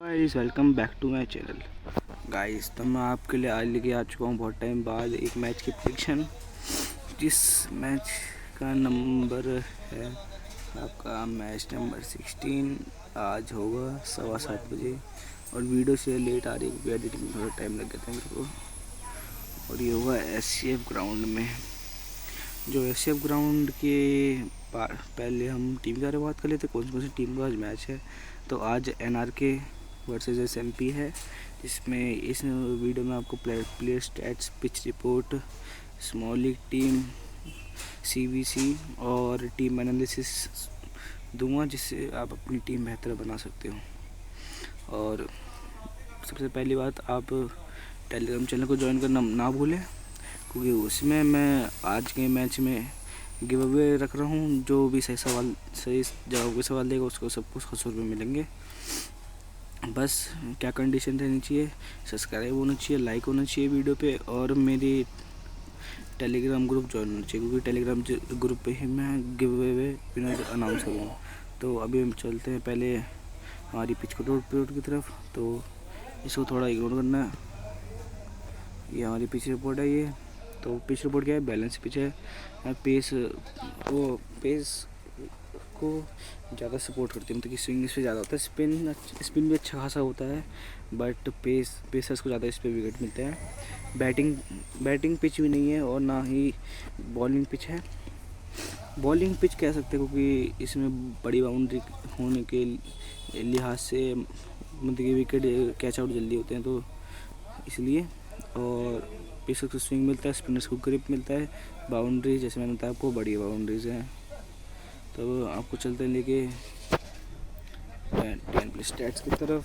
Guys welcome back to my channel. Guys तो मैं आपके लिए आज लेके आ चुका हूँ बहुत टाइम बाद एक मैच की प्रेडिक्शन। जिस मैच का नंबर है आपका मैच नंबर 16 आज होगा 7:15 बजे। और वीडियो से लेट आ रही है क्योंकि एडिटिंग में थोड़ा टाइम लग गया था मेरे को। और ये होगा SCF ग्राउंड में। जो SCF ग्राउंड के पहले हम टीम के बारे में बात कर लेते कौन सी टीम का आज मैच है। तो आज NRK वर्सेस SMP है, जिसमें इस वीडियो में आपको player stats, pitch report, small league team, CVC और टीम एनालिसिस दूंगा, जिससे आप अपनी टीम बेहतर बना सकते हो। और सबसे पहली बात, आप टेलीग्राम चैनल को ज्वाइन करना ना भूलें, क्योंकि उसमें मैं आज के मैच में गिव अवे रख रहा हूँ। जो भी सही जवाब के सवाल देगा उसको सबको 100 रुपये मिलेंगे। बस क्या कंडीशन रहनी चाहिए, सब्सक्राइब होना चाहिए, लाइक होना चाहिए वीडियो पे, और मेरी टेलीग्राम ग्रुप ज्वाइन होना चाहिए, क्योंकि टेलीग्राम ग्रुप पे ही मैं गिव अवे विनर अनाउंस करूँगा। तो अभी हम चलते हैं पहले हमारी पिच रिपोर्ट की तरफ। तो इसको थोड़ा इग्नोर करना है। ये हमारी पिच रिपोर्ट है। ये तो पिच रिपोर्ट क्या है, बैलेंस पिच है। पेस को ज़्यादा सपोर्ट करती है, मतलब कि स्विंग इस पर ज़्यादा होता है। स्पिन भी अच्छा खासा होता है, बट पेसर्स को ज़्यादा इस पर विकेट मिलते हैं। बैटिंग पिच भी नहीं है और ना ही बॉलिंग पिच है। बॉलिंग पिच कह सकते हैं, क्योंकि इसमें बड़ी बाउंड्री होने के लिहाज से मतलब कि विकेट कैच आउट जल्दी होते हैं, तो इसलिए। और पेसर्स को स्विंग मिलता है, स्पिनर्स को ग्रिप मिलता है। बाउंड्री जैसे मैंने बताया आपको, बड़ी बाउंड्रीज हैं। तो आपको चलते हैं लेके 10 प्लस स्टैट्स की तरफ।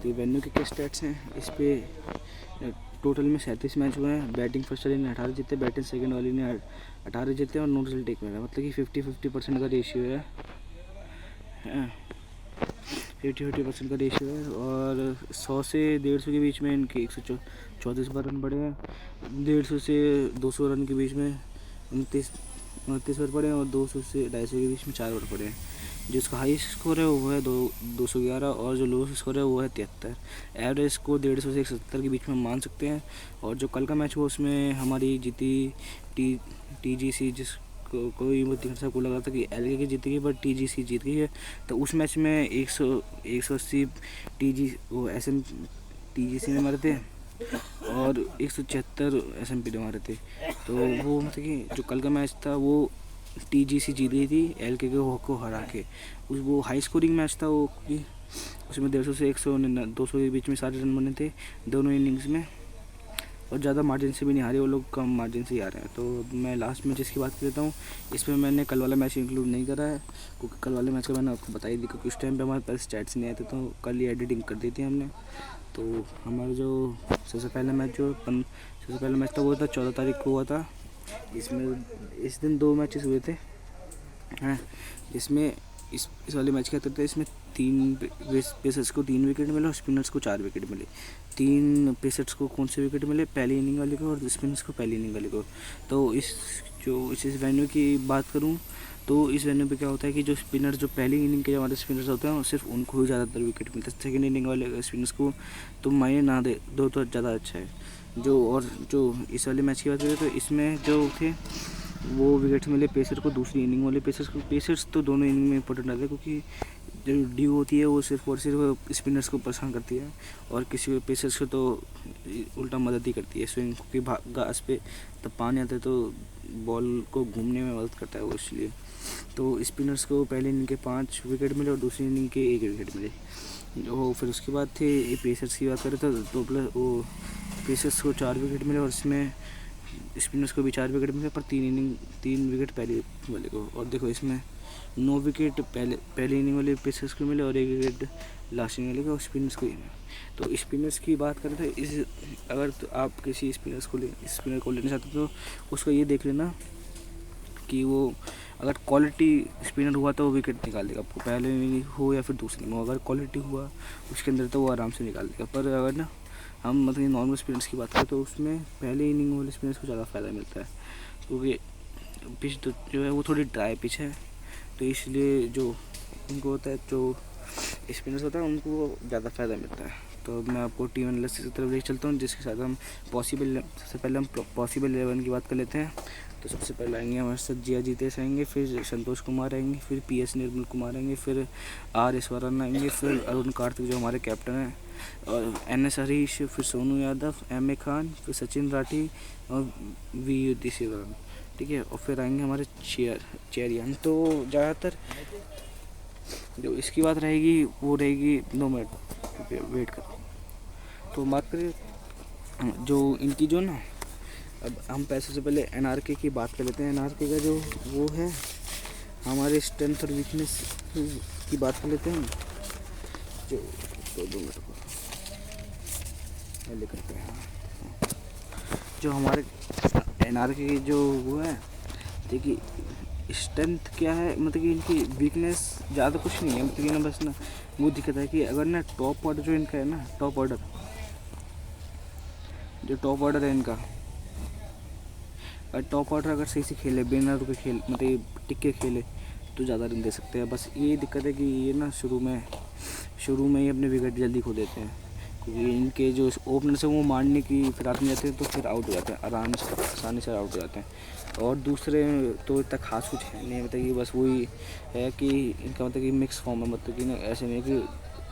तो वेन्यू के क्या स्टैट्स हैं इस पर। टोटल में 37 मैच हुए हैं। बैटिंग फर्स्ट वाली ने 18 जीते, बैटिंग सेकंड वाली ने 18 जीते और 9 रिजल्ट टेक में है, मतलब कि 50-50% का रेशियो है। 50-50% का रेशियो है। और 100 से 150 के बीच में इनके 134 रन पड़े हैं। 150 से 200 रन के बीच में 29 ओवर पड़े हैं, और 200 से 250 के बीच में 4 ओवर पड़े हैं। जिसका हाई स्कोर है वो है 211, और जो लो स्कोर है वो है 73। एवरेज स्कोर 150 से 170 के बीच में मान सकते हैं। और जो कल का मैच हुआ उसमें हमारी जीती TGC, जिसको कोई सबको लगा था कि LK की जीतेगी, पर TGC जीत गई है। तो उस मैच में 180 TGC ने मारे थे और 176 SMP ने मारे थे। तो वो मतलब कि जो कल का मैच था वो TGC जीत गई थी LK को हरा के। वो हाई स्कोरिंग मैच था वो, उसमें 150 से 200 के बीच में सारे रन बने थे दोनों इनिंग्स में, और ज़्यादा मार्जिन से भी नहीं हारे वो लोग, कम मार्जिन से ही आ रहे हैं। तो मैं लास्ट में जिसकी बात कर लेता हूँ, इसमें मैंने कल वाला मैच इंक्लूड नहीं करा है, क्योंकि कल वाले मैच का मैंने आपको बता ही दी, क्योंकि उस टाइम पे हमारे पास स्टैट्स नहीं आए थे, तो कल ही एडिटिंग कर दी थी हमने। तो हमारा जो सबसे पहला मैच था वो था 14 तारीख को हुआ था। इसमें इस दिन 2 मैचेस हुए थे हैं, जिसमें इस वाले मैच क्या करते हैं, इसमें 3 पेसर्स को 3 विकेट मिले और स्पिनर्स को 4 विकेट मिले। 3 पेसर्स को कौन से विकेट मिले, पहली इनिंग वाले को, और स्पिनर्स को पहली इनिंग वाले को। तो इस वेन्यू की बात करूं तो इस वेन्यू पे क्या होता है कि जो स्पिनर जो पहली इनिंग के हमारे स्पिनर्स होते हैं सिर्फ उनको ही ज़्यादातर विकेट मिलता है। सेकेंड इनिंग वाले स्पिनर्स को तो मायने ना दो तो ज़्यादा अच्छा है। जो इस वाले मैच की बात करें तो इसमें जो थे वो विकेट्स मिले पेसर को, दूसरी इनिंग वाले पेसर्स तो दोनों इनिंग में इंपॉर्टेंट रहता है, क्योंकि जो ड्यू होती है वो सिर्फ और सिर्फ स्पिनर्स को परेशान करती है, और किसी पेसर्स को तो उल्टा मदद ही करती है स्विंग, क्योंकि घास पे तब पानी आता है तो बॉल को घूमने में मदद करता है वो, इसलिए। तो स्पिनर्स को पहले इनिंग के 5 विकेट मिले और दूसरी इनिंग के 1 विकेट मिले। जो फिर उसके बाद थे पेसर्स की बात करें तो प्लस वो पेसर्स को 4 विकेट मिले, और इसमें स्पिनर्स को भी 4 विकेट मिले, पर 3 विकेट पहले वाले को। और देखो इसमें 9 विकेट पहले इनिंग वाले पेसर्स को मिले और 1 विकेट लास्ट इनिंग वाले को स्पिनर्स को ही मिले। तो स्पिनर्स की बात करें तो अगर तो आप किसी स्पिनर को लेना चाहते हो तो उसको ये देख लेना कि वो अगर क्वालिटी स्पिनर हुआ तो वो विकेट निकाल देगा आपको, पहले इनिंग हो या फिर दूसरी में। अगर क्वालिटी हुआ उसके अंदर तो वो आराम से निकाल देगा। पर अगर ना हम मतलब नॉर्मल स्पिनर्स की बात करें तो उसमें पहले इनिंग वाले स्पिनर्स को ज़्यादा फ़ायदा मिलता है, क्योंकि पिच तो जो है वो थोड़ी ड्राई पिच है, तो इसलिए जो उनको होता है जो स्पिनर्स होता है उनको ज़्यादा फ़ायदा मिलता है। तो अब मैं आपको टीम एनालिसिस की तरफ ले चलता हूँ, जिसके साथ हम सबसे पहले हम पॉसिबल 11 की बात कर लेते हैं। तो सबसे पहले आएंगे हमारे साथ जिया जीतेश आएंगे, फिर संतोष कुमार आएंगे, फिर PS निर्मल कुमार आएंगे, फिर R ईश्वरन आएंगे, फिर अरुण कार्तिक जो हमारे कैप्टन हैं, और NS हरीश, फिर सोनू यादव, MA खान, फिर सचिन राठी और VUT शिवराम, ठीक है। और फिर आएंगे हमारे चेयरियन। तो ज़्यादातर जो इसकी बात रहेगी वो रहेगी 2 मिनट वेट कर। तो बात करें जो इनकी जो ना, अब हम पैसे से पहले NRK की बात कर लेते हैं। NRK का जो वो है, हमारे स्ट्रेंथ और वीकनेस की बात कर लेते हैं। जो तो 2 मिनट को पहले करते हैं। जो हमारे NRK की जो वो है, देखिए स्ट्रेंथ क्या है, मतलब कि इनकी वीकनेस ज़्यादा कुछ नहीं है, मतलब कि ना बस ना वो दिक्कत है कि अगर ना टॉप ऑर्डर जो इनका है ना, टॉप ऑर्डर है इनका, टॉप ऑर्डर अगर सही से खेले, बिना रुके खेल, मतलब टिक के खेले तो ज़्यादा रन दे सकते हैं। बस ये दिक्कत है कि ये ना शुरू में ही अपने विकेट जल्दी खो देते हैं, क्योंकि इनके जो ओपनर से वो मारने की फिराक में जाते हैं, तो फिर आउट हो जाते हैं, आसानी से आउट हो जाते हैं। और दूसरे तो इतना खास कुछ है नहीं, मतलब कि बस वही है कि इनका मतलब कि मिक्स फॉर्म है, मतलब कि ना ऐसे नहीं कि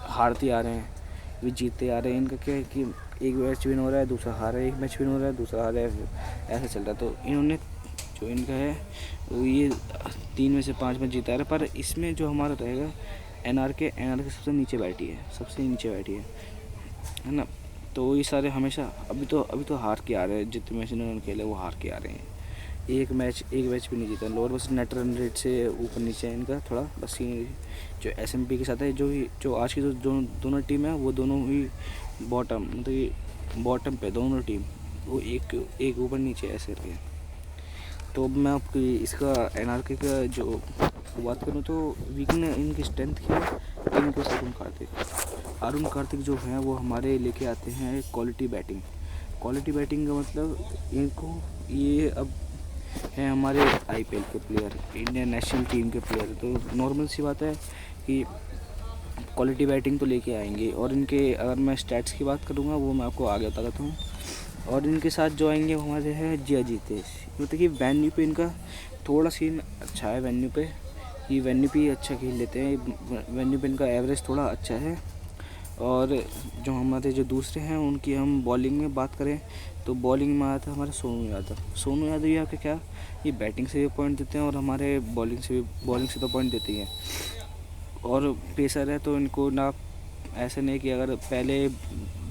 हारते आ रहे हैं भी जीतते आ रहे हैं। इनका क्या है कि एक मैच विन हो रहा है, दूसरा हार है, एक मैच विन हो रहा है, दूसरा हार है, ऐसा चल रहा है। तो इन्होंने जो इनका है वो ये 3 में से 5 मैच जीता रहा है। पर इसमें जो हमारा रहेगा NRK सबसे नीचे बैठी है ना। तो ये सारे हमेशा अभी तो हार के आ रहे हैं, जितने मैच इन्होंने खेले वो हार के आ रहे हैं। एक मैच भी नहीं जीता लोअर, बस नेट रन रेट से ऊपर नीचे है इनका थोड़ा, बस ये जो SMP के साथ है, जो आज की जो दोनों टीम है वो दोनों ही बॉटम, मतलब ये बॉटम पे दोनों टीम, वो एक ऊपर नीचे ऐसे रहे। तो अब मैं आपकी इसका NRK का जो बात करूँ तो वीकनेस इनकी स्ट्रेंथ क्या है, इनके अरुण कार्तिक जो हैं वो हमारे लेके आते हैं क्वालिटी बैटिंग का मतलब इनको ये अब हैं हमारे IPL के प्लेयर, इंडियन नेशनल टीम के प्लेयर। तो नॉर्मल सी बात है कि क्वालिटी बैटिंग तो लेके आएंगे। और इनके अगर मैं स्टैट्स की बात करूँगा वो मैं आपको आगे बता देता हूँ। और इनके साथ जो आएंगे वो हमारे हैं जिया जीतेश, मतलब कि वेन्यू पे इनका थोड़ा सीन अच्छा है, वेन्यू पे अच्छा खेल लेते हैं, वेन्यू पे इनका एवरेज थोड़ा अच्छा है। और जो हमारे जो दूसरे हैं उनकी हम बॉलिंग में बात करें तो बॉलिंग में आया था हमारा सोनू यादव ये आके क्या, ये बैटिंग से भी पॉइंट देते हैं और हमारे बॉलिंग से तो पॉइंट देते ही हैं। और पेसर है तो इनको ना ऐसे नहीं कि अगर पहले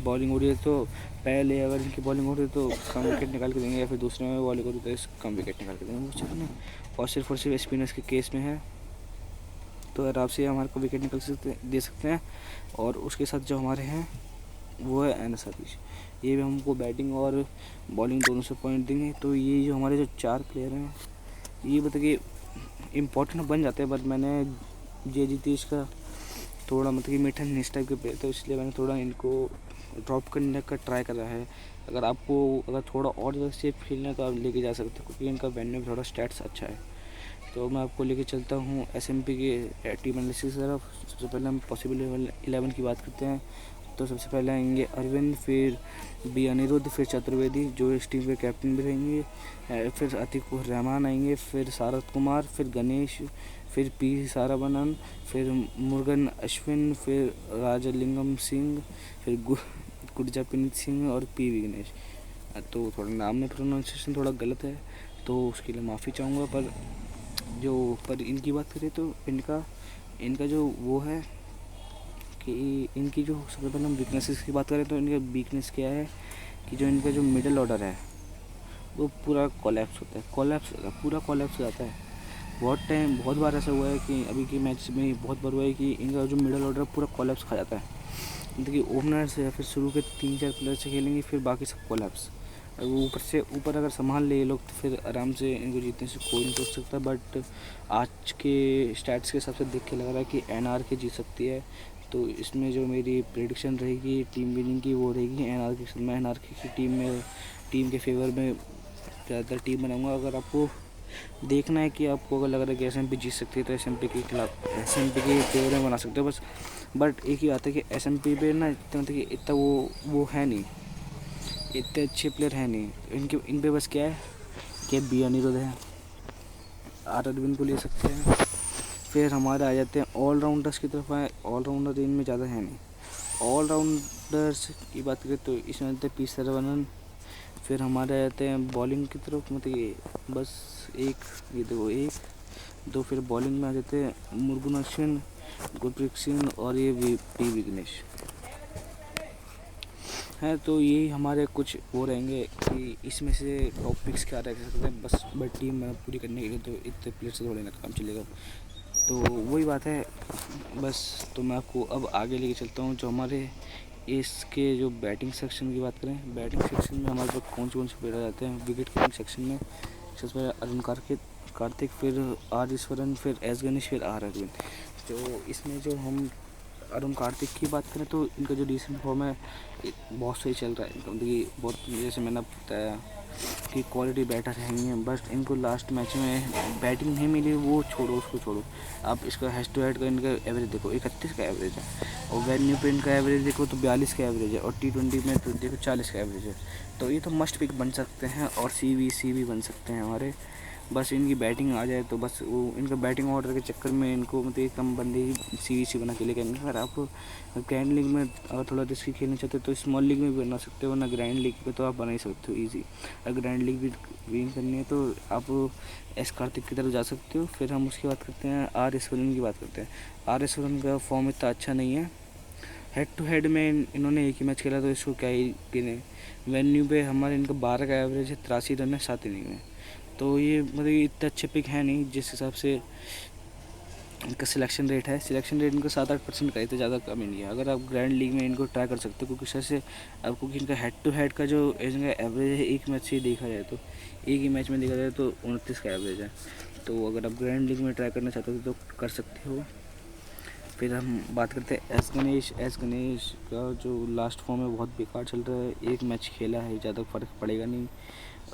बॉलिंग हो रही है तो पहले अगर इनकी बॉलिंग हो रही है तो कम विकेट निकाल के देंगे, या फिर दूसरे में बॉलिंग हो रही है तो कम विकेट निकाल के देंगे, वो चीज़ नहीं। और सिर्फ स्पिनर्स के केस में है तो आराम से हमारे को विकेट दे सकते हैं। और उसके साथ जो हमारे हैं वो है NS हरीश, ये भी हमको बैटिंग और बॉलिंग दोनों से पॉइंट देंगे। तो ये जो हमारे जो 4 प्लेयर हैं ये मतलब कि इम्पोर्टेंट बन जाते हैं, बट मैंने जिया जीतेश का थोड़ा मतलब कि मीठा नेक्स टाइप के प्लेयर, तो इसलिए मैंने थोड़ा इनको ड्रॉप करने का ट्राई करा है। अगर थोड़ा और ज़्यादा सेफ खेलना है तो आप लेके जा सकते हो, क्योंकि इनका वेन्यू में थोड़ा स्टैट्स अच्छा है। तो मैं आपको लेके चलता हूँ SMP के टीम एनालिसिस की तरफ। सबसे पहले हम पॉसिबल 11 की बात करते हैं। तो सबसे पहले आएंगे अरविंद, फिर B अनिरुद्ध, फिर चतुर्वेदी जो इस टीम के कैप्टन भी रहेंगे, फिर अतीकुर रहमान आएंगे, फिर सारथ कुमार, फिर गणेश, फिर P सारावनन, फिर मुरुगन अश्विन, फिर राजलिंगम सिंह, फिर गुरजापनीत सिंह और P विघ्नेश। तो थोड़ा नाम में प्रोनाउंसिएशन थोड़ा गलत है तो उसके लिए माफ़ी चाहूँगा। पर इनकी बात करें तो इनका जो वो है कि इनकी जो सबसे पहले हम वीकनेसेस की बात करें तो इनका वीकनेस क्या है कि जो इनका जो मिडिल ऑर्डर है वो पूरा कोलैप्स होता है, पूरा कोलैप्स हो जाता है। बहुत बार ऐसा हुआ है कि अभी के मैच में बहुत बार हुआ है कि इनका जो मिडिल ऑर्डर पूरा कोलैप्स खा जाता है, मतलब कि ओपनर से या फिर शुरू के 3-4 प्लेयर से खेलेंगे, फिर बाकी सब कोलैप्स। और वो ऊपर अगर संभाल ले ये लोग तो फिर आराम से इनको जीतने से कोई नहीं सोच सकता। बट आज के स्टैट्स के हिसाब से देख के लग रहा है कि NRK जीत सकती है। तो इसमें जो मेरी प्रेडिक्शन रहेगी टीम विनिंग की वो रहेगी NRK। मैं NRK की टीम के फेवर में ज़्यादातर टीम बनाऊँगा। अगर आपको देखना है कि आपको अगर लग रहा है कि SMP जीत सकती है तो SMP के फेवर में बना सकते हो। बस बट एक ही बात है कि एसएमपी पे ना इतना मतलब कि इतना वो है नहीं, इतने अच्छे प्लेयर है नहीं इन पे। बस क्या है कि बी अनिरुद्ध है, आर अरविंद को ले सकते हैं। फिर हमारे आ जाते हैं ऑलराउंडर्स की तरफ आए, ऑलराउंडर इनमें ज़्यादा है नहीं। ऑलराउंडर्स की बात करें तो इसमें आते हैं पी सर्वनन। फिर हमारे आ जाते हैं बॉलिंग की तरफ, मतलब ये बस एक, ये देखो एक दो। फिर बॉलिंग में आ जाते हैं मुरगुन अश्विन, गुरप्रीत सिंह और ये पी विघ्नेश हैं। तो ये हमारे कुछ वो रहेंगे कि इसमें से टॉप पिक्स क्या रह सकते हैं। बस टीम पूरी करने के लिए तो इतने प्लेयर से थोड़े ना काम चलेगा। तो वही बात है बस। तो मैं आपको अब आगे लेके चलता हूँ। जो हमारे इसके जो बैटिंग सेक्शन की बात करें, बैटिंग सेक्शन में हमारे पास कौन से प्लेयर आ जाते हैं। विकेट कीपिंग सेक्शन में सबसे पहले अरुण कार्तिक, फिर आर ईश्वरन, फिर एस गणेश, फिर आर अरविंद। जो इसमें जो हम अरुण कार्तिक की बात करें तो इनका जो रिसेंट फॉर्म है बहुत सही चल रहा है इनका, मतलब कि बहुत, जैसे मैंने बताया कि क्वालिटी बैटर है ही है। बस इनको लास्ट मैच में बैटिंग नहीं मिली, वो छोड़ो, उसको छोड़ो। आप इसका हेड टू हेड का इनका एवरेज देखो, 31 का एवरेज है। और वेन्यू पे इनका एवरेज देखो तो 42 का एवरेज है। और T20 में तो देखो 40 का एवरेज है। तो ये तो मस्ट पिक बन सकते हैं और सी भी बन सकते हैं हमारे। बस इनकी बैटिंग आ जाए तो बस वो इनका बैटिंग ऑर्डर के चक्कर में इनको मतलब कम बंदे ही सी बना के लेके आएंगे। अगर आप ग्रैंड लीग में अगर थोड़ा रिस्की खेलना चाहते हो तो स्मॉल लीग में भी बना सकते हो, ना ग्रैंड लीग पे तो आप बना ही सकते हो ईजी। अगर ग्रैंड लीग भी विन करनी है तो आप एस कार्तिक की तरफ जा सकते हो। फिर हम उसकी बात करते हैं, आर ईश्वरन की बात करते हैं। आर ईश्वरन का फॉर्म इतना अच्छा नहीं है। हेड टू हेड में इन्होंने एक ही मैच खेला तो इसको क्या ही गिने। वेन्यू पे हमारे इनका 12 का एवरेज है, 83 रन है 7 इनिंग में। तो ये मतलब इतना अच्छे पिक है नहीं जिस हिसाब से इनका सिलेक्शन रेट है। सिलेक्शन रेट इनको 7-8% का है, तो ज़्यादा कम ही नहीं है। अगर आप ग्रैंड लीग में इनको ट्राई कर सकते हो, क्योंकि से आपको कि इनका हेड टू हेड का जो इनका एवरेज है एक मैच से देखा जाए तो, एक ही मैच में देखा जाए तो 29 का एवरेज है। तो अगर आप ग्रैंड लीग में ट्राई करना चाहते हो तो कर सकते हो। फिर हम बात करते हैं एस गणेश का जो लास्ट फॉर्म है बहुत बेकार चल रहा है। एक मैच खेला है, ज़्यादा फ़र्क पड़ेगा नहीं।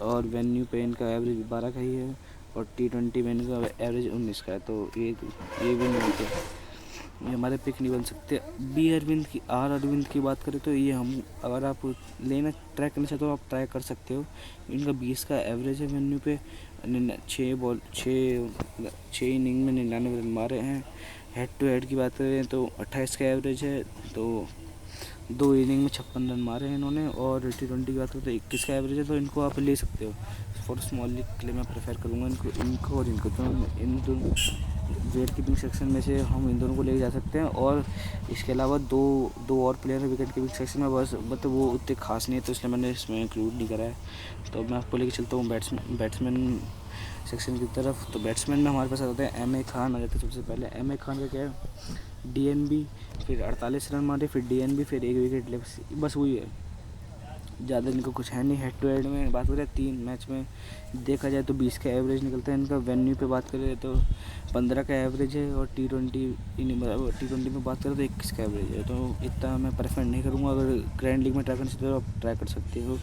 और वेन्यू पे इनका एवरेज 12 का ही है। और T20 में इनका एवरेज 19 का है। तो ये भी नहीं होते, ये हमारे पिक नहीं बन सकते। आर अरविंद की बात करें तो ये हम, अगर आप लेना ट्राई करना चाहते हो आप ट्राई कर सकते हो। इनका 20 का एवरेज है वेन्यू पे। 6 इनिंग में 99 रन मारे हैं। हेड टू हेड की बात करें तो 28 का एवरेज है। तो 2 इनिंग में 56 रन मारे हैं इन्होंने। और T20 की बात करें तो 21 का एवरेज है। तो इनको आप ले सकते हो। फॉर स्मॉल लीग के लिए मैं प्रेफर करूँगा इनको और इनको। तो इन दोनों विकेट कीपिंग सेक्शन में से हम इन दोनों को ले जा सकते हैं। और इसके अलावा दो और प्लेयर है विकेट कीपिंग सेक्शन में, बस मतलब वो उतने खास नहीं है तो इसलिए मैंने इसमें इंक्लूड नहीं करा है। तो मैं आपको लेके चलता हूँ बैट्समैन सेक्शन की तरफ। तो बैट्समैन में हमारे पास आ जाते हैं एम ए खान आ जाते हैं सबसे पहले। एम ए खान का क्या है, DNB, फिर 48 रन मारे, फिर DNB, फिर 1 विकेट ले, बस वही है, ज़्यादा इनको कुछ है नहीं। हेड टू हेड में बात करें 3 मैच में देखा जाए तो 20 का एवरेज निकलता है इनका। वेन्यू पे बात करें तो 15 का एवरेज है। और T20 में बात करें तो 21 का एवरेज है। तो इतना मैं प्रेफर नहीं करूँगा। अगर ग्रैंड लीग में ट्राई करना चाहते हो आप ट्राई कर सकते हो।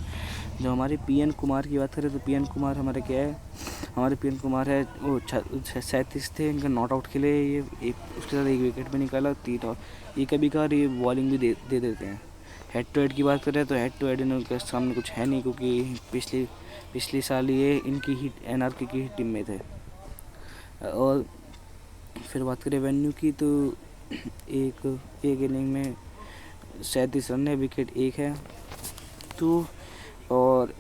जो हमारे PN कुमार की बात करें तो PN कुमार हमारे क्या है, हमारे PN कुमार है वो 37 थे इनका नॉट आउट के लिए। ये उसके साथ 1 विकेट भी निकाला, 3 और ये कभी कभार ये बॉलिंग भी दे देते हैं। हेड टू हेड की बात करें तो हेड टू हेड इनके सामने कुछ है नहीं, क्योंकि पिछले साल ये इनकी ही NRK की ही टीम में थे। और फिर बात करें वेन्यू की तो एक इनिंग में 37 रन है, विकेट 1 है। तो और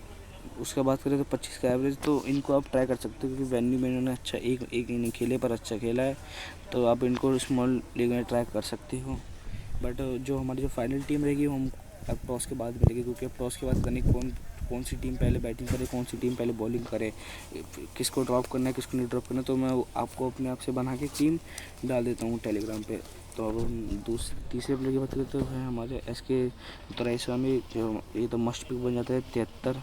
उसका बात करें तो 25 का एवरेज। तो इनको आप ट्राई कर सकते हो, क्योंकि वेन्यू में इन्होंने अच्छा एक इनिंग खेले पर अच्छा खेला है। तो आप इनको स्मॉल लीग में ट्राई कर सकते हो। बट जो हमारी जो फाइनल टीम रहेगी वो हम अब टॉस के बाद मिलेगी, क्योंकि अब टॉस के बाद करने कौन सी टीम पहले बैटिंग करे, कौन सी टीम पहले बॉलिंग करे, किसको ड्रॉप करना है किसको नहीं ड्रॉप करना है। तो मैं आपको अपने आप से बना के टीम डाल देता हूँ टेलीग्राम पे। तो अब हम तीसरे प्लेयर की बात करते हैं हमारे SK दोराईस्वामी। जो ये तो मस्ट पिक बन जाता है। 73,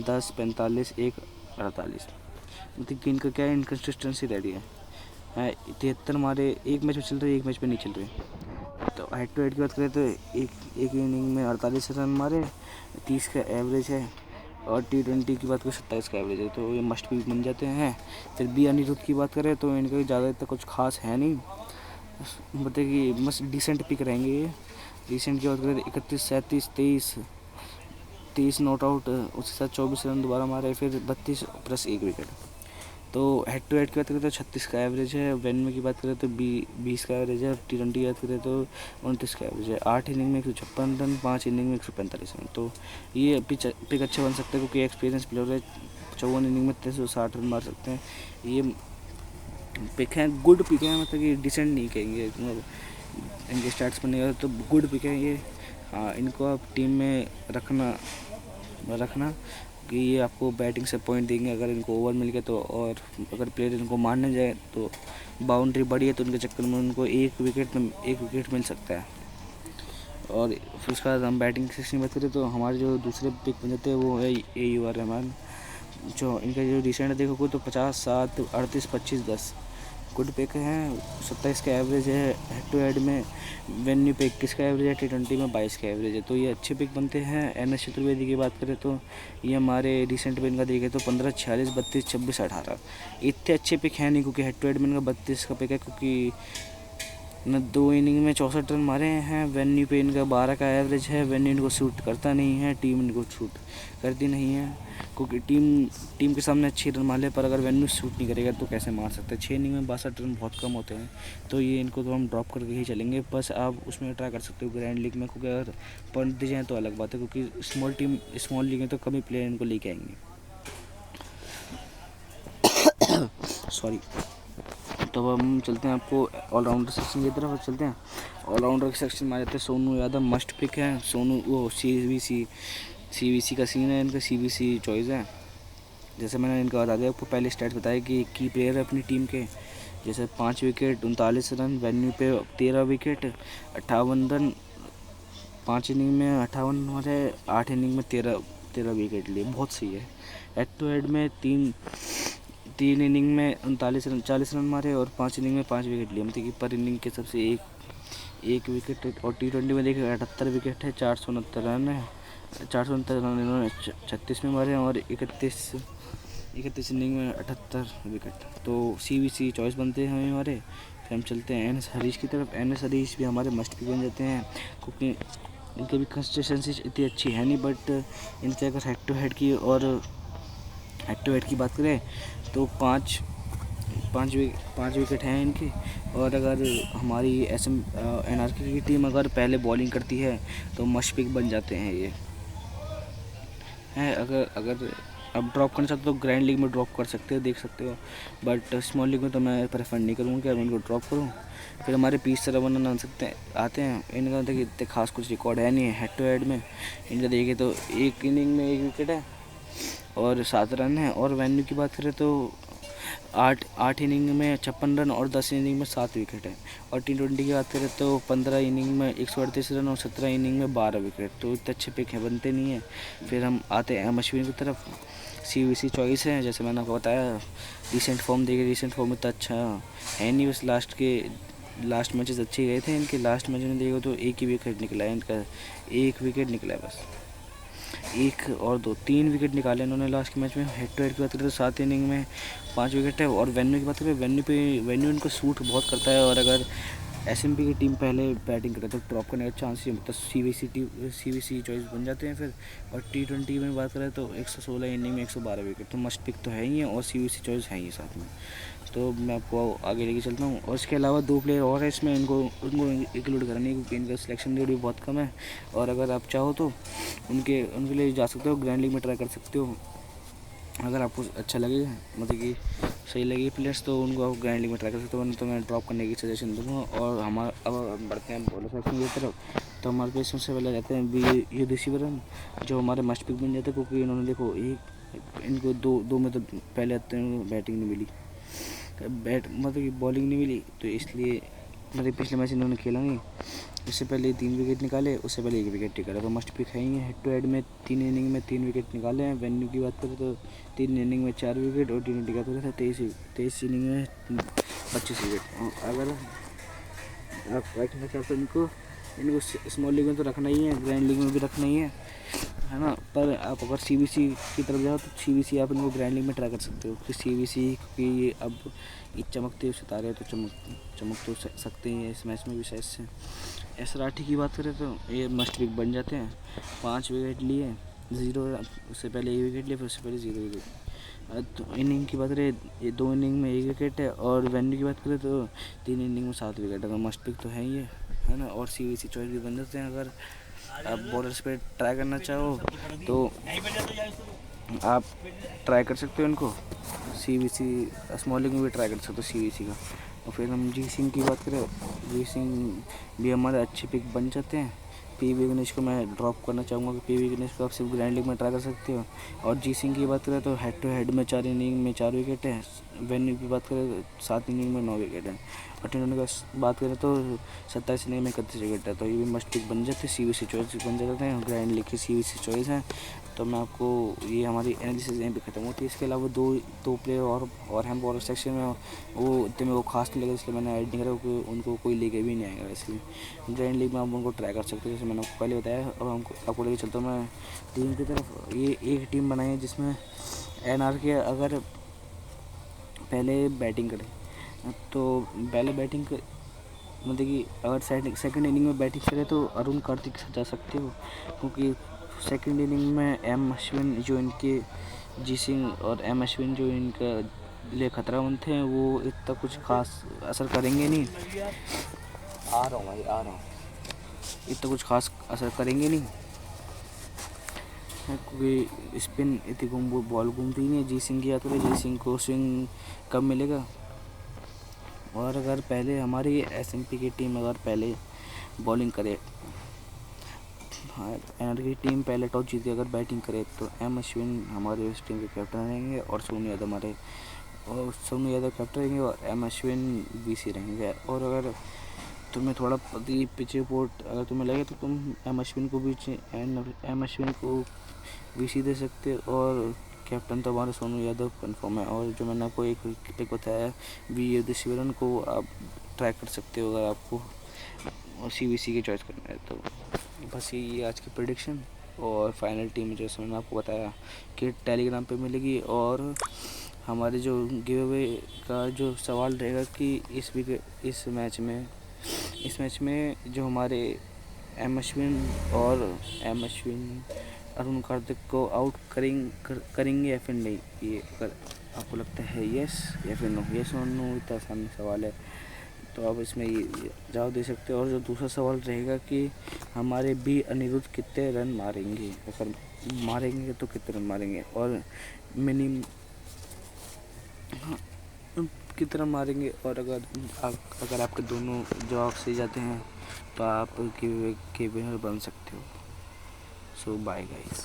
10, 45, 1, 48। मतलब कि इनका क्या है, इनकन्सिस्टेंसी रही है। 73 हमारे एक मैच में चल रहे, एक मैच में नहीं चल रहे। तो हेड टू हेड की बात करें तो एक इनिंग में 48 रन मारे, 30 का एवरेज है। और T20 की बात करें 27 का एवरेज है। तो ये मस्ट भी बन जाते हैं। फिर बी अनिरुद्ध की बात करें तो इनका ज़्यादा इतना कुछ खास है नहीं। मतलब कि मस्त डिसेंट पिक रहेंगे ये। रिसेंट की बात करें 31, 37, 23 नॉट आउट, उसके साथ 24 रन दोबारा मारे, फिर 32 प्लस 1 विकेट। तो हेड टू हेड की बात करें तो 36 का एवरेज है, वेन्यू की बात करें तो 20 का एवरेज है, T20 की बात करें तो 29 का एवरेज है। 8 इनिंग में 156 रन, 5 इनिंग में 145 रन। तो ये पिक अच्छा बन सकता है क्योंकि एक्सपीरियंस प्लेयर है। 54 इनिंग में 360 रन मार सकते हैं। ये पिक है, गुड पिक है, मतलब कि डिसेंट नहीं कहेंगे, मतलब इनके स्टार्ट्स बनने का तो गुड पिक है ये। हाँ, इनको आप टीम में रखना कि ये आपको बैटिंग से पॉइंट देंगे अगर इनको ओवर मिल गया तो, और अगर प्लेयर इनको मारने जाए तो बाउंड्री बड़ी है तो उनके चक्कर में उनको एक विकेट मिल सकता है। और फिर उसके बाद हम बैटिंग सेक्शन की बात करें तो हमारे जो दूसरे पिक बन जाते हैं वो है AUR रहमान। जो इनका जो रिसेंट देखोगे तो 50, 7, 38, 25, 10 गुड पिक हैं। 27 का एवरेज है हेड टू हेड में, वेन्यू पे 21 का एवरेज है, T20 में 22 का एवरेज है। तो ये अच्छे पिक बनते हैं। MS चतुर्वेदी की बात करें तो ये हमारे रिसेंट में इनका देखें तो 15, 46, 32, 26, 18 इतने अच्छे पिक हैं नहीं, क्योंकि हेड टू हेड में इनका 32 का पिक है, क्योंकि न 2 इनिंग में 64 रन मारे हैं। वेन्यू पे इनका 12 का एवरेज है, वेन्यू इनको सूट करता नहीं है, टीम इनको सूट करती नहीं है, क्योंकि टीम के सामने अच्छी रन मार ले, पर अगर वेन्यू सूट नहीं करेगा तो कैसे मार सकते हैं। 6 इनिंग में 62 रन बहुत कम होते हैं, तो ये इनको तो हम ड्रॉप करके ही चलेंगे। बस आप उसमें ट्राई कर सकते हो ग्रैंड लीग में, क्योंकि अगर पॉइंट दी जाए तो अलग बात है, क्योंकि स्मॉल लीग में तो कम ही प्लेयर इनको लेके आएंगे। सॉरी। तो अब हम चलते हैं आपको ऑलराउंडर सेक्शन की तरफ चलते हैं। ऑलराउंडर सेक्शन में आ जाते हैं सोनू यादव, मस्ट पिक है। सोनू वो CVC का सीन है, इनका CVC चॉइस है। जैसे मैंने इनका बता दिया आपको पहले स्टैट्स बताया कि की प्लेयर है अपनी टीम के। जैसे 5 विकेट, 39 रन, वेन्यू पे 13 विकेट, 58 रन, 5 इनिंग में 58 मारे, 8 इनिंग में 13 विकेट लिए, बहुत सही है। हेड टू हेड में तीन इनिंग में 39 रन, 40 रन मारे, और 5 इनिंग में 5 विकेट लिए, मतलब कि पर इनिंग के सबसे एक विकेट। और T20 में देखिए 78 विकेट है, 469 रन है, 469 रन इन्होंने 36 में मारे, और 31 इनिंग में 78 विकेट। तो CVC चॉइस बनते हैं हमारे। फिर हम चलते हैं NS हरीश की तरफ। NS हरीश भी हमारे मस्ट पिक बन जाते हैं, क्योंकि इनकी भी कंसिस्टेंसी इतनी अच्छी है नहीं, बट इनके अगर हेड टू हेड की बात करें तो पाँच विकेट हैं इनकी। और अगर हमारी NRK की टीम अगर पहले बॉलिंग करती है तो मस्ट पिक बन जाते हैं ये हैं। अगर अब ड्रॉप करना चाहते हो तो ग्रैंड लीग में ड्रॉप कर सकते हो, देख सकते हो, बट स्मॉल लीग में तो मैं प्रेफर नहीं करूँगा कि मैं इनको ड्रॉप करूँ। फिर हमारे पीस सरवन आते हैं। इनका देखिए इतने खास कुछ रिकॉर्ड है नहीं हेड टू हेड में। इनका देखिए तो 1 इनिंग में 1 विकेट है और 7 रन है। और वेन्यू की बात करें तो 8 इनिंग में 56 रन और 10 इनिंग में 7 विकेट है। और T20 की बात करें तो 15 इनिंग में 138 रन और 17 इनिंग में 12 विकेट। तो इतने अच्छे पिक है, बनते नहीं है। फिर हम आते हैं अश्विन की तरफ। CVC चॉइस है, जैसे मैंने आपको बताया। रिसेंट फॉर्म इतना अच्छा है नहीं, बस लास्ट मैचेस अच्छे गए थे इनके। लास्ट मैच में देखो तो 1 ही विकेट निकला है इनका, 1 विकेट निकला है बस, 1 और 2, 3 विकेट निकाले इन्होंने लास्ट के मैच में। हेड टू हेड की बात करें तो 7 इनिंग में 5 विकेट है। और वेन्यू की बात करें, वेन्यू इनको सूट बहुत करता है। और अगर SMP की टीम पहले बैटिंग करे तो ड्रॉप करने का चांस ही मतलब CVC चॉइस बन जाते हैं फिर। और T20 में बात करें तो 116 इनिंग में 112 विकेट, तो मस्ट पिक तो है ही है, और CVC चॉइस है ही साथ में। तो मैं आपको आगे लेके चलता हूँ। और इसके अलावा 2 प्लेयर और है इसमें, उनको इंक्लूड करना है क्योंकि इनका सिलेक्शन रेट भी बहुत कम है। और अगर आप चाहो तो उनके लिए जा सकते हो, ग्रैंड लीग में ट्राई कर सकते हो। अगर आपको अच्छा लगे, मतलब कि सही लगे प्लेयर्स, तो उनको आप ग्रैंड लीग में ट्राई कर सकते हो, तो मैं ड्रॉप करने की सजेशन दूँगा। और अब बढ़ते हैं बॉलर सेक्शन की तरफ। तो हमारे पास सबसे पहले जाते हैं युधिष्ठिरन, जो हमारे मस्ट पिक बन जाते हैं, क्योंकि इन्होंने देखो इनको दो में तो पहले आते हैं बैटिंग नहीं मिली, मतलब कि बॉलिंग नहीं मिली, तो इसलिए मतलब पिछले मैच इन्होंने खेला नहीं। उससे पहले 3 विकेट निकाले, उससे पहले 1 विकेट निकाला, तो मस्ट पिक है ही है। हेड टू हेड में 3 इनिंग में 3 विकेट निकाले हैं। वेन्यू की बात करें तो 3 इनिंग में 4 विकेट, और T20 का तो 23 इनिंग में 25 विकेट। अगर आप रखना चाहते हो इनको स्मॉल लीग में तो रखना ही है, ग्रैंड लीग में भी रखना ही है। है ना। पर आप अगर सीबीसी की तरफ जाओ तो सीबीसी आप इनको ग्रैंड लीग में ट्राई कर सकते हो, क्योंकि सीबीसी क्योंकि ये अब ये चमकते हुए सितारे तो चमक तो सकते ही हैं इस मैच में भी शायद से। एस राठी की बात करें तो ये मस्ट पिक बन जाते हैं। 5 विकेट लिए, 0 उससे पहले 1 विकेट लिया, फिर उससे पहले 0 विकेट। तो इनिंग की बात करें, ये 2 इनिंग में 1 विकेट है, और वेन्यू की बात करें तो 3 इनिंग में 7 विकेट। अगर मस्ट पिक तो है ही है ना। और सीबीसी चॉइस भी बन जाते हैं। अगर आप बॉलर्स पे ट्राई करना चाहो तो आप ट्राई कर सकते हो इनको, सीबीसी स्मॉलिंग में भी ट्राई कर सकते हो सीबीसी का। और फिर हम जी सिंह की बात करें, जी सिंह भी हमारे अच्छे पिक बन जाते हैं। पी.वी. गणेश को मैं ड्रॉप करना चाहूँगा कि पी.वी. गणेश को आप सिर्फ ग्रैंड लीग में ट्राई कर सकते हो। और जी सिंह की बात करें तो हेड टू हेड में 4 इनिंग में 4 विकेट है। वेन्यू की बात करें 7 इनिंग में 9 विकेट है। और टी का बात करें तो 27 इनिंग में 31 विकेट है। तो ये भी मस्ट पिक बन जाते हैं, सीबीसी चॉइस बन जाते हैं, ग्रैंड लीग की सीबीसी चॉइस है। तो मैं आपको ये हमारी एनालिसिस यहीं पे ख़त्म होती है। इसके अलावा दो प्लेयर और हम बॉलर सेक्शन में, वो इतने में वो खास नहीं लगे, इसलिए मैंने ऐड नहीं करा, क्योंकि उनको कोई लेके भी नहीं आएगा। इसलिए ग्रैंड लीग में आप उनको ट्राई कर सकते हो, जैसे मैंने आपको पहले बताया। और आपको लेके चलता हूँ मैं टीम की तरफ। ये एक टीम बनाई है जिसमें NRK अगर पहले बैटिंग करे तो पहले बैटिंग मतलब कि अगर सेकंड इनिंग में बैटिंग करे तो अरुण कार्तिक जा सकते हो, क्योंकि सेकंड इनिंग में एम अश्विन जो इनके जी सिंह और एम अश्विन जो इनका लिए खतरा बनते हैं, वो इतना कुछ खास असर करेंगे नहीं। आ रहा हूँ, इतना कुछ खास असर करेंगे नहीं, क्योंकि स्पिन इतनी बॉल घूमती नहीं है। जी सिंह की आते जी सिंह को स्विंग कब मिलेगा। और अगर पहले हमारी SMP की टीम अगर पहले बॉलिंग करे, हाँ NRK की टीम पहले टॉस जीत के अगर बैटिंग करे तो एम अश्विन हमारे इस टीम के कैप्टन रहेंगे, और सोनू यादव कैप्टन रहेंगे, और एम अश्विन BC रहेंगे। और अगर तुम्हें थोड़ा पिछे रिपोर्ट अगर तुम्हें लगे तो तुम एम अश्विन को BC दे सकते हो, और कैप्टन तो हमारा सोनू यादव कंफर्म है। और जो मैंने आपको एक पिक बताया वी युद्धशीवरन को आप ट्राई कर सकते हो अगर आपको CBC की चॉइस करना है। तो बस यही आज की प्रेडिक्शन और फाइनल टीम जैसे मैंने आपको बताया कि टेलीग्राम पे मिलेगी। और हमारे जो गिव अवे का जो सवाल रहेगा कि इस मैच में जो हमारे एम अश्विन अरुण कार्तिक को आउट करेंगे या फिर नहीं, ये अगर आपको लगता है यस या फिर नो, यस और नो इतना आसान सवाल है, तो आप इसमें ये जवाब दे सकते हो। और जो दूसरा सवाल रहेगा कि हमारे बी अनिरुद्ध कितने रन मारेंगे, अगर मारेंगे तो कितने रन मारेंगे, और मिनिमम कितना मारेंगे। और अगर आपके दोनों जवाब सही जाते हैं तो आप के विनर बन सकते हो। सो बाय गाइस।